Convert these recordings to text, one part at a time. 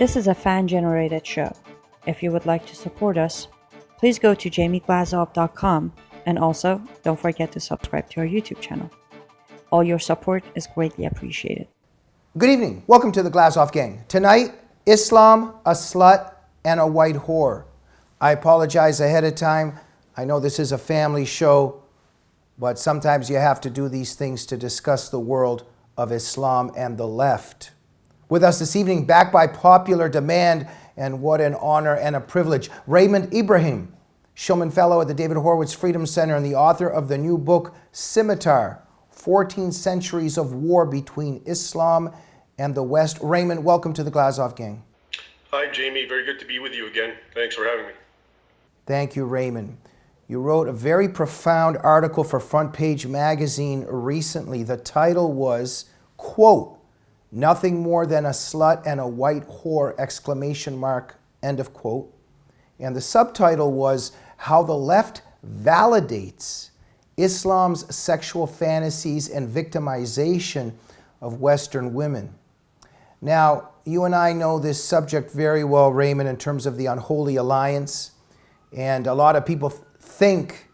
This is a fan-generated show. If you would like to support us, please go to jamieglazov.com and also don't forget to subscribe to our YouTube channel. All your support is greatly appreciated. Good evening. Welcome to the Glazov Gang. Tonight, Islam, a slut, and a white whore. I apologize ahead of time. I know this is a family show, but sometimes you have to do these things to discuss the world of Islam and the left. With us this evening, back by popular demand, and what an honor and a privilege, Raymond Ibrahim, Shillman Fellow at the David Horowitz Freedom Center and the author of the new book, Scimitar, 14 Centuries of War Between Islam and the West. Raymond, welcome to the Glazov Gang. Hi, Jamie. Very good to be with you again. Thanks for having me. Thank you, Raymond. You wrote a very profound article for Front Page Magazine recently. The title was, quote, "Nothing more than a slut and a white whore, exclamation mark," end of quote. And the subtitle was, "How the Left Validates Islam's Sexual Fantasies and Victimization of Western Women." Now, you and I know this subject very well, Raymond, in terms of the unholy alliance. And a lot of people think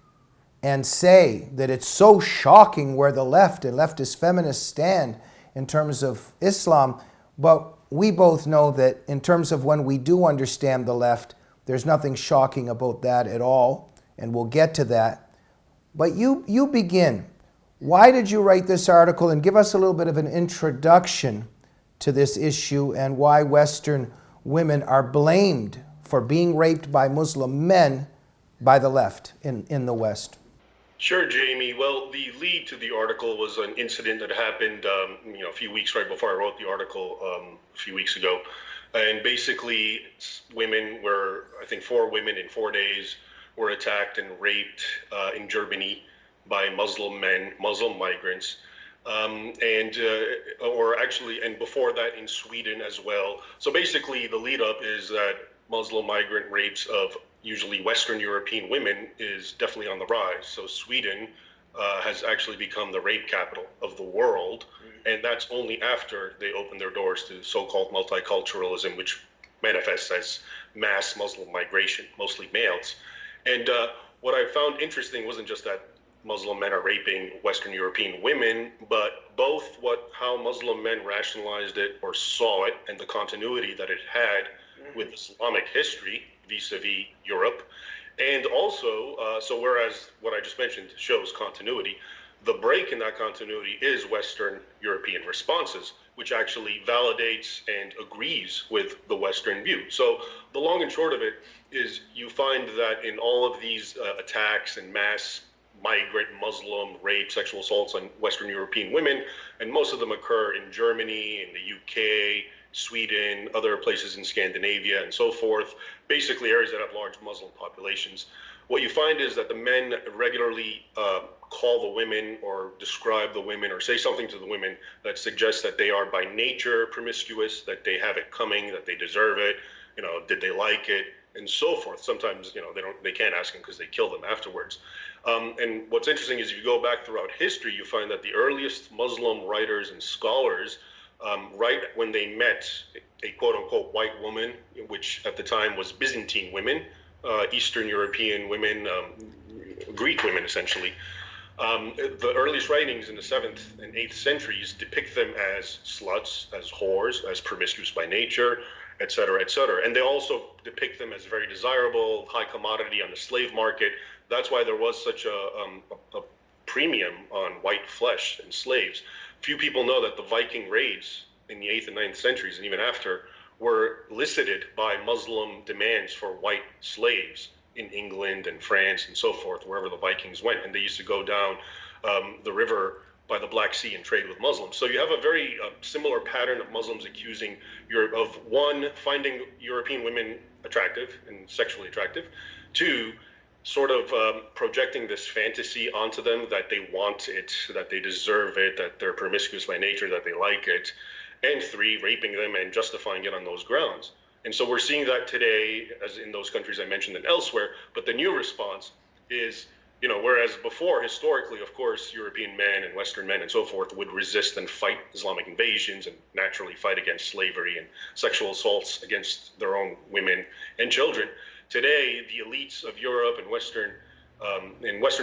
and say that it's so shocking where the left and leftist feminists stand in terms of Islam. But we both know that in terms of when we do understand the left, there's nothing shocking about that at all. And we'll get to that. But you begin. Why did you write this article? And give us a little bit of an introduction to this issue and why Western women are blamed for being raped by Muslim men by the left in the West. Sure, Jamie. Well, the lead to the article was an incident that happened a few weeks right before I wrote the article a few weeks ago. And basically, women were, I think 4 women in 4 days were attacked and raped in Germany by Muslim men, Muslim migrants. And before that in Sweden as well. So basically the lead up is that Muslim migrant rapes of usually Western European women is definitely on the rise. So Sweden has actually become the rape capital of the world. And that's only after they opened their doors to so-called multiculturalism, which manifests as mass Muslim migration, mostly males. And what I found interesting wasn't just that Muslim men are raping Western European women, but both how Muslim men rationalized it or saw it and the continuity that it had with Islamic history vis-a-vis Europe. And also, so whereas what I just mentioned shows continuity, the break in that continuity is Western European responses, which actually validates and agrees with the Western view. So the long and short of it is you find that in all of these attacks and mass migrant Muslim rape, sexual assaults on Western European women, and most of them occur in Germany, in the UK, Sweden, other places in Scandinavia, and so forth, basically areas that have large Muslim populations. What you find is that the men regularly call the women or describe the women or say something to the women that suggests that they are by nature promiscuous, that they have it coming, that they deserve it, did they like it, and so forth. Sometimes, they can't ask them because they kill them afterwards. And what's interesting is if you go back throughout history, you find that the earliest Muslim writers and scholars, right when they met a quote-unquote white woman, which at the time was Byzantine women, Eastern European women, Greek women essentially, the earliest writings in the 7th and 8th centuries depict them as sluts, as whores, as promiscuous by nature, et cetera, et cetera. And they also depict them as very desirable, high commodity on the slave market. That's why there was such a premium on white flesh and slaves. Few people know that the Viking raids in the 8th and 9th centuries, and even after, were elicited by Muslim demands for white slaves in England and France and so forth, wherever the Vikings went. And they used to go down the river by the Black Sea and trade with Muslims. So you have a very similar pattern of Muslims accusing Europe of, one, finding European women attractive and sexually attractive, 2, sort of projecting this fantasy onto them that they want it, that they deserve it, that they're promiscuous by nature, that they like it, and 3, raping them and justifying it on those grounds. And so we're seeing that today, as in those countries I mentioned and elsewhere, but the new response is Whereas before, historically, of course, European men and Western men and so forth would resist and fight Islamic invasions and naturally fight against slavery and sexual assaults against their own women and children. Today, the elites of Europe and Western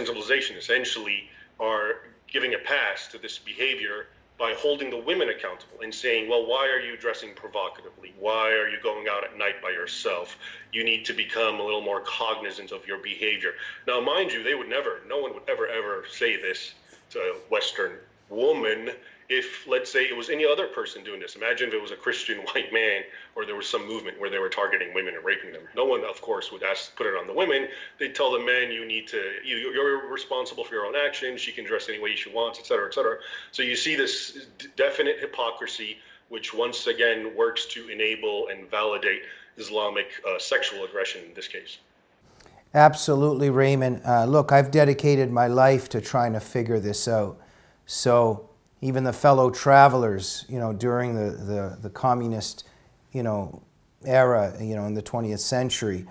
civilization essentially are giving a pass to this behavior by holding the women accountable and saying, well, why are you dressing provocatively? Why are you going out at night by yourself? You need to become a little more cognizant of your behavior. Now, mind you, no one would ever say this to a Western woman if, let's say, it was any other person doing this. Imagine if it was a Christian white man or there was some movement where they were targeting women and raping them. No one, of course, would put it on the women. They'd tell the men, you're responsible for your own actions. She can dress any way she wants, et cetera, et cetera. So you see this definite hypocrisy, which once again works to enable and validate Islamic sexual aggression in this case. Absolutely, Raymond. Look, I've dedicated my life to trying to figure this out. So even the fellow travelers, during the communist, era, in the 20th century,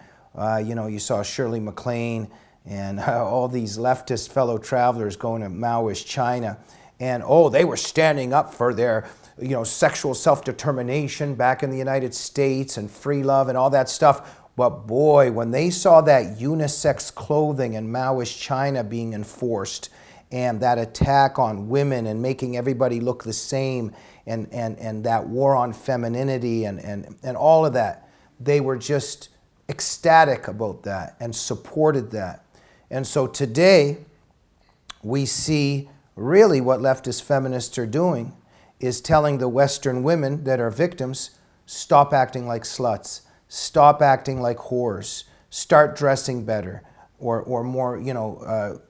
you saw Shirley MacLaine and all these leftist fellow travelers going to Maoist China. And, they were standing up for their, sexual self-determination back in the United States and free love and all that stuff. But boy, when they saw that unisex clothing in Maoist China being enforced, and that attack on women and making everybody look the same, and that war on femininity and all of that, they were just ecstatic about that and supported that. And so today, we see really what leftist feminists are doing is telling the Western women that are victims, stop acting like sluts, stop acting like whores, start dressing better, or more,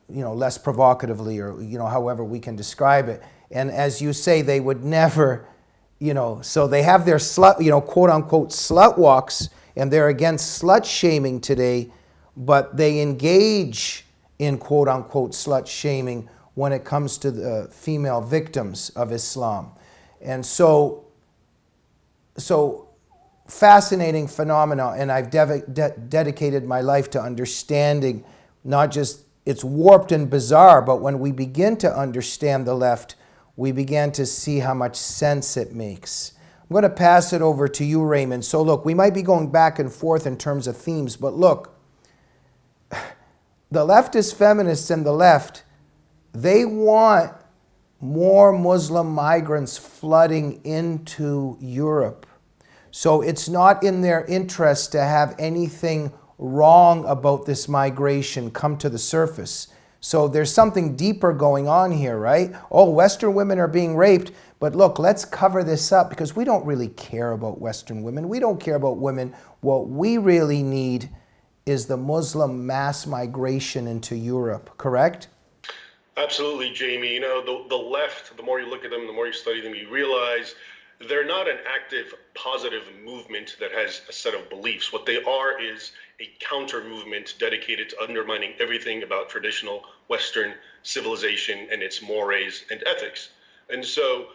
less provocatively, or, however we can describe it. And as you say, they would never, so they have their slut, quote unquote slut walks, and they're against slut shaming today, but they engage in quote unquote slut shaming when it comes to the female victims of Islam. And so fascinating phenomena, and I've dedicated my life to understanding not just it's warped and bizarre, but when we begin to understand the left, we began to see how much sense it makes. I'm going to pass it over to you, Raymond. So look, we might be going back and forth in terms of themes, but look, the leftist feminists and the left, they want more Muslim migrants flooding into Europe. So it's not in their interest to have anything wrong about this migration come to the surface. So there's something deeper going on here, right? Western women are being raped, but look, let's cover this up because we don't really care about Western women. We don't care about women. What we really need is the Muslim mass migration into Europe, correct? Absolutely, Jamie. The left, the more you look at them, the more you study them, you realize they're not an active, positive movement that has a set of beliefs. What they are is a counter movement dedicated to undermining everything about traditional Western civilization and its mores and ethics. And so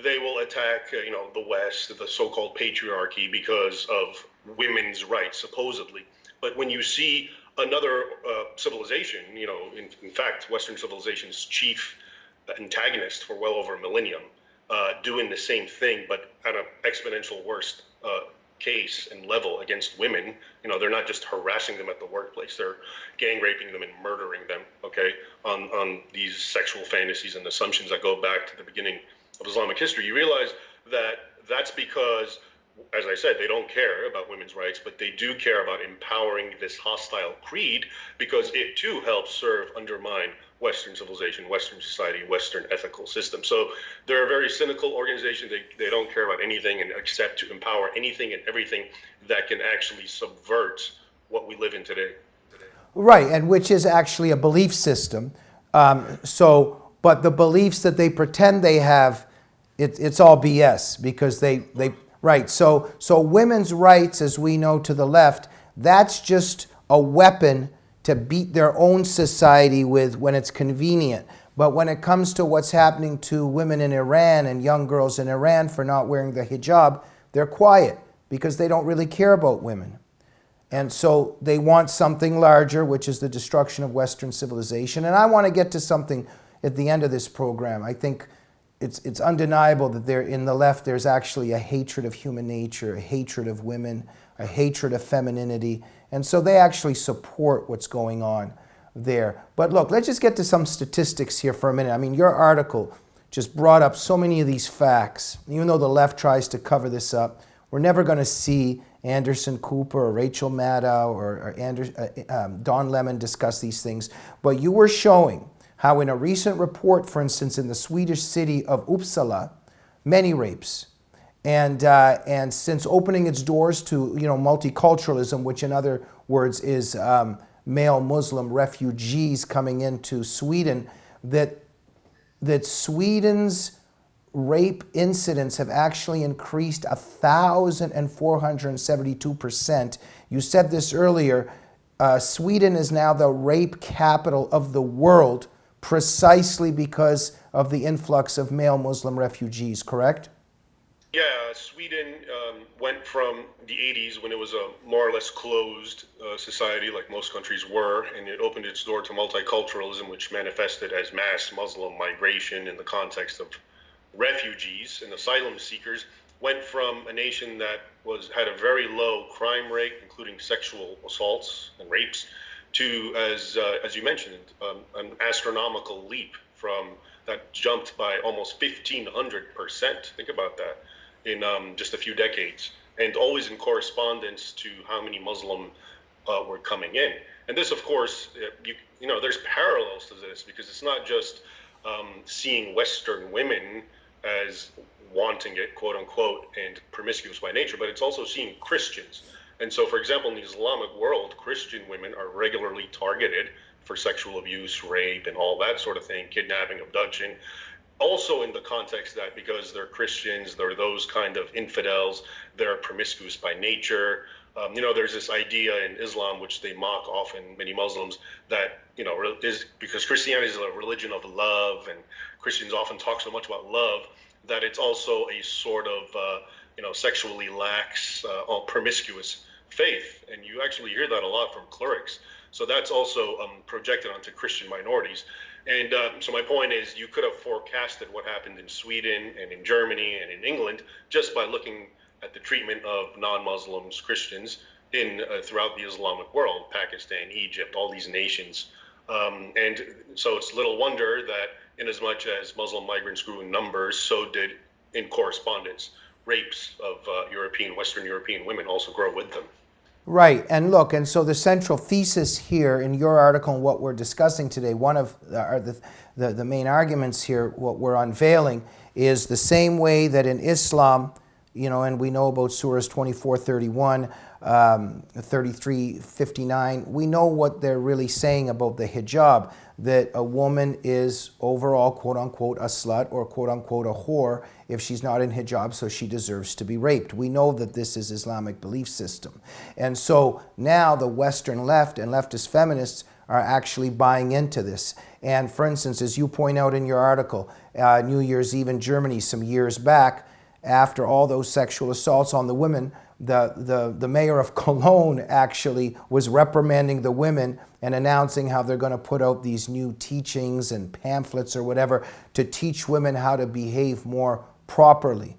they will attack, the West, the so-called patriarchy, because of women's rights, supposedly. But when you see another civilization, in fact, Western civilization's chief antagonist for well over a millennium, doing the same thing, but at an exponential worst case and level against women. They're not just harassing them at the workplace; they're gang raping them and murdering them. On these sexual fantasies and assumptions that go back to the beginning of Islamic history. You realize that that's because, as I said, they don't care about women's rights, but they do care about empowering this hostile creed because it too helps undermine Western civilization, Western society, Western ethical system. So they're a very cynical organization. They don't care about anything and accept to empower anything and everything that can actually subvert what we live in today. Right, and which is actually a belief system. But the beliefs that they pretend they have, it's all BS because they right. So women's rights, as we know to the left, that's just a weapon to beat their own society with when it's convenient. But when it comes to what's happening to women in Iran and young girls in Iran for not wearing the hijab, they're quiet because they don't really care about women. And so they want something larger, which is the destruction of Western civilization. And I want to get to something at the end of this program. I think it's undeniable that there, in the left, there's actually a hatred of human nature, a hatred of women, a hatred of femininity. And so they actually support what's going on there. But look, let's just get to some statistics here for a minute. I mean, your article just brought up so many of these facts. Even though the left tries to cover this up, we're never going to see Anderson Cooper or Rachel Maddow or Don Lemon discuss these things. But you were showing how in a recent report, for instance, in the Swedish city of Uppsala, many rapes. And since opening its doors to multiculturalism, which in other words is male Muslim refugees coming into Sweden, that Sweden's rape incidents have actually increased 1,472%. You said this earlier. Sweden is now the rape capital of the world precisely because of the influx of male Muslim refugees, correct? Yeah, Sweden went from the 80s when it was a more or less closed society like most countries were, and it opened its door to multiculturalism, which manifested as mass Muslim migration in the context of refugees and asylum seekers, went from a nation that had a very low crime rate, including sexual assaults and rapes, to, as you mentioned, an astronomical leap from that jumped by almost 1,500%. Think about that in just a few decades, and always in correspondence to how many Muslim were coming in. And this, of course, there's parallels to this because it's not just seeing Western women as wanting it, quote unquote, and promiscuous by nature, but it's also seeing Christians. And so, for example, in the Islamic world, Christian women are regularly targeted for sexual abuse, rape, and all that sort of thing, kidnapping, abduction. Also in the context that because they're Christians, they're those kind of infidels, they're promiscuous by nature. There's this idea in Islam, which they mock often, many Muslims, that, is because Christianity is a religion of love, and Christians often talk so much about love, that it's also a sort of, sexually lax, promiscuous faith. And you actually hear that a lot from clerics. So that's also projected onto Christian minorities. And so my point is, you could have forecasted what happened in Sweden and in Germany and in England just by looking at the treatment of non-Muslims, Christians, throughout the Islamic world, Pakistan, Egypt, all these nations. And so it's little wonder that inasmuch as Muslim migrants grew in numbers, so did, in correspondence, rapes of Western European women also grow with them. Right, and look, and so the central thesis here in your article and what we're discussing today, one of the main arguments here, what we're unveiling, is the same way that in Islam, and we know about surahs 24:31, 33:59, we know what they're really saying about the hijab, that a woman is overall, quote unquote, a slut or quote unquote a whore if she's not in hijab, so she deserves to be raped. We know that this is Islamic belief system. And so now the Western left and leftist feminists are actually buying into this. And for instance, as you point out in your article, New Year's Eve in Germany some years back, after all those sexual assaults on the women, the mayor of Cologne actually was reprimanding the women and announcing how they're going to put out these new teachings and pamphlets or whatever to teach women how to behave more properly.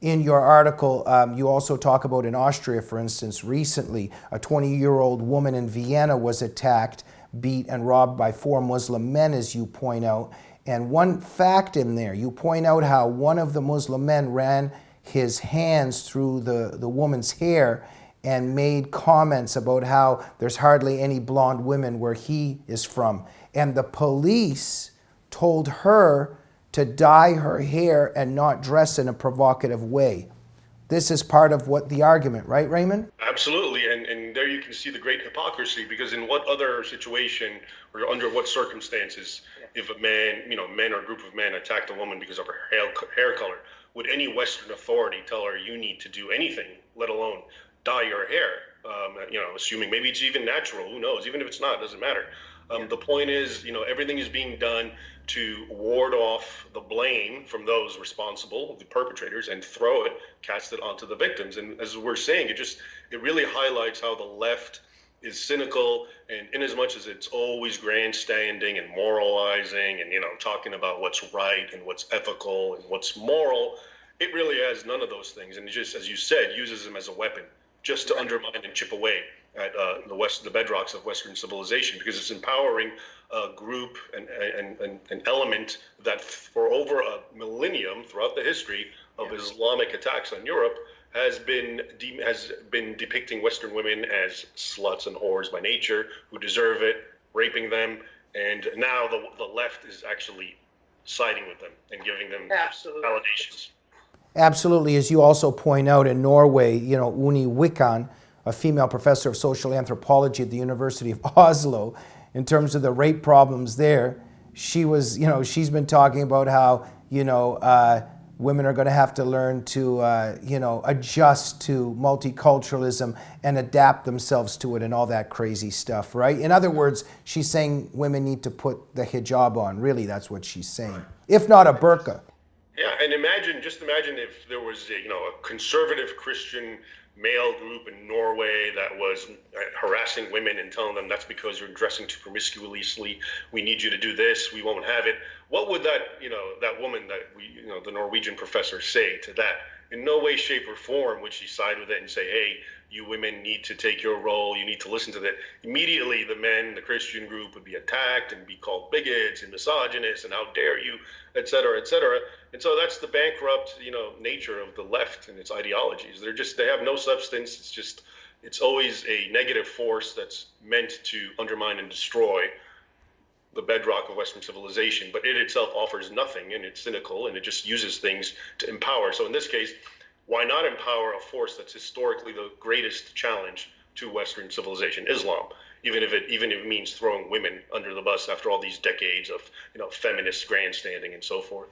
In your article, you also talk about in Austria, for instance, recently, a 20-year-old woman in Vienna was attacked, beat, and robbed by 4 Muslim men, as you point out. And one fact in there, you point out how one of the Muslim men ran his hands through the woman's hair and made comments about how there's hardly any blonde women where he is from. And the police told her to dye her hair and not dress in a provocative way. This is part of what the argument, right, Raymond? Absolutely, and there you can see the great hypocrisy, because in what other situation or under what circumstances, if a man, men or a group of men attacked a woman because of her hair color, would any Western authority tell her you need to do anything, let alone dye your hair? Assuming maybe it's even natural, who knows? Even if it's not, it doesn't matter. The point is, everything is being done to ward off the blame from those responsible, the perpetrators, and cast it onto the victims. And as we're saying, it really highlights how the left is cynical, and in as much as it's always grandstanding and moralizing and talking about what's right and what's ethical and what's moral, it really has none of those things, and it just, as you said, uses them as a weapon just to undermine and chip away at the bedrocks of Western civilization, because it's empowering a group and an element that for over a millennium throughout the history of Islamic attacks on Europe has been depicting Western women as sluts and whores by nature who deserve it, raping them, and now the left is actually siding with them and giving them validations. Absolutely. As you also point out, in Norway, Uni Wikan, a female professor of social anthropology at the University of Oslo, in terms of the rape problems there, she's been talking about how, women are going to have to learn to, adjust to multiculturalism and adapt themselves to it and all that crazy stuff, right? In other words, she's saying women need to put the hijab on. Really, that's what she's saying. If not a burqa. Yeah, and imagine if there was a conservative Christian male group in Norway that was harassing women and telling them that's because you're dressing too promiscuously. We need you to do this. We won't have it. What would that woman the Norwegian professor say to that? In no way, shape, or form would she side with it and say, hey, you women need to take your role. You need to listen to that. Immediately, the Christian group would be attacked and be called bigots and misogynists and how dare you, et cetera, et cetera. And so that's the bankrupt, nature of the left and its ideologies. They have no substance. It's always a negative force that's meant to undermine and destroy the bedrock of Western civilization, but it itself offers nothing, and it's cynical, and it just uses things to empower. So in this case, why not empower a force that's historically the greatest challenge to Western civilization, Islam, even if it means throwing women under the bus after all these decades of feminist grandstanding and so forth.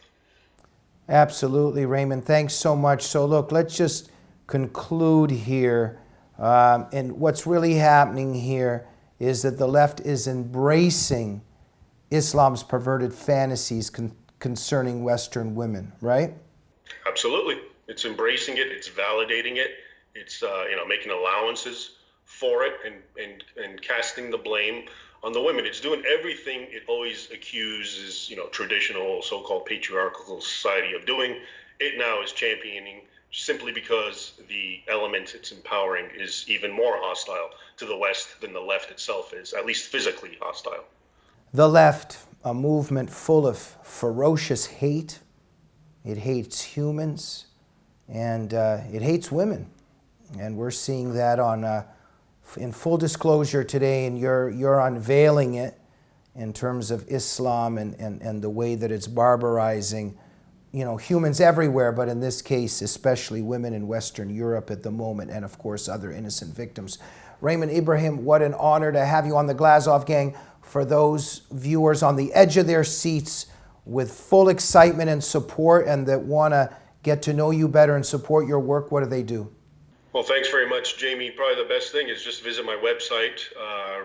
Absolutely, Raymond. Thanks so much. So look, let's just conclude here. And what's really happening here is that the left is embracing Islam's perverted fantasies concerning Western women, right? Absolutely. It's embracing it. It's validating it. It's making allowances for it and casting the blame on the women. It's doing everything it always accuses traditional so-called patriarchal society of doing. It now is championing simply because the element it's empowering is even more hostile to the West than the left itself is, at least physically hostile. The left, a movement full of ferocious hate. It hates humans, and it hates women. And we're seeing that in full disclosure today, and you're unveiling it in terms of Islam and the way that it's barbarizing, humans everywhere, but in this case, especially women in Western Europe at the moment, and of course, other innocent victims. Raymond Ibrahim, what an honor to have you on the Glazov Gang. For those viewers on the edge of their seats with full excitement and support and that want to get to know you better and support your work, what do they do? Well, thanks very much, Jamie. Probably the best thing is just visit my website,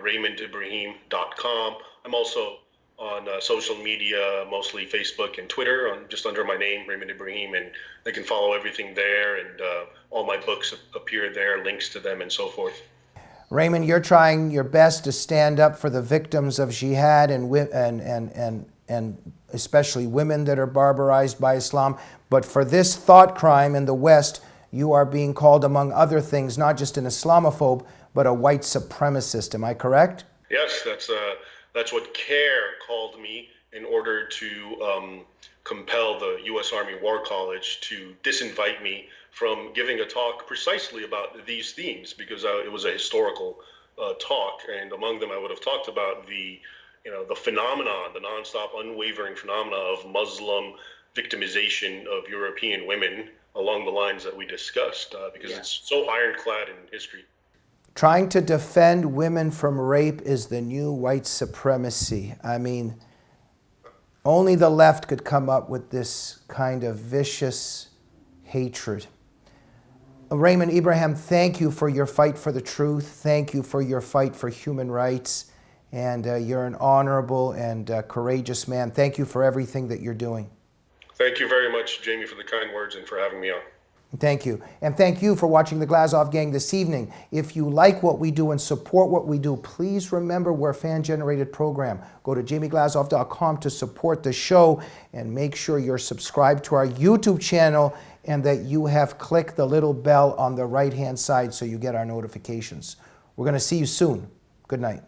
RaymondIbrahim.com. I'm also on social media, mostly Facebook and Twitter, just under my name, Raymond Ibrahim, and they can follow everything there, and all my books appear there, links to them, and so forth. Raymond, you're trying your best to stand up for the victims of jihad and especially women that are barbarized by Islam. But for this thought crime in the West, you are being called, among other things, not just an Islamophobe, but a white supremacist. Am I correct? Yes, that's what CARE called me in order to compel the U.S. Army War College to disinvite me from giving a talk precisely about these themes, because it was a historical talk, and among them I would have talked about the phenomenon, the nonstop, unwavering phenomena of Muslim victimization of European women along the lines that we discussed, because it's so ironclad in history. Trying to defend women from rape is the new white supremacy. I mean, only the left could come up with this kind of vicious hatred. Raymond Ibrahim, thank you for your fight for the truth. Thank you for your fight for human rights. and you're an honorable and courageous man. Thank you for everything that you're doing. Thank you very much, Jamie, for the kind words and for having me on. Thank you. And thank you for watching the Glazov Gang this evening. If you like what we do and support what we do, please remember we're a fan-generated program. Go to jamieglazov.com to support the show, and make sure you're subscribed to our YouTube channel and that you have clicked the little bell on the right-hand side so you get our notifications. We're going to see you soon. Good night.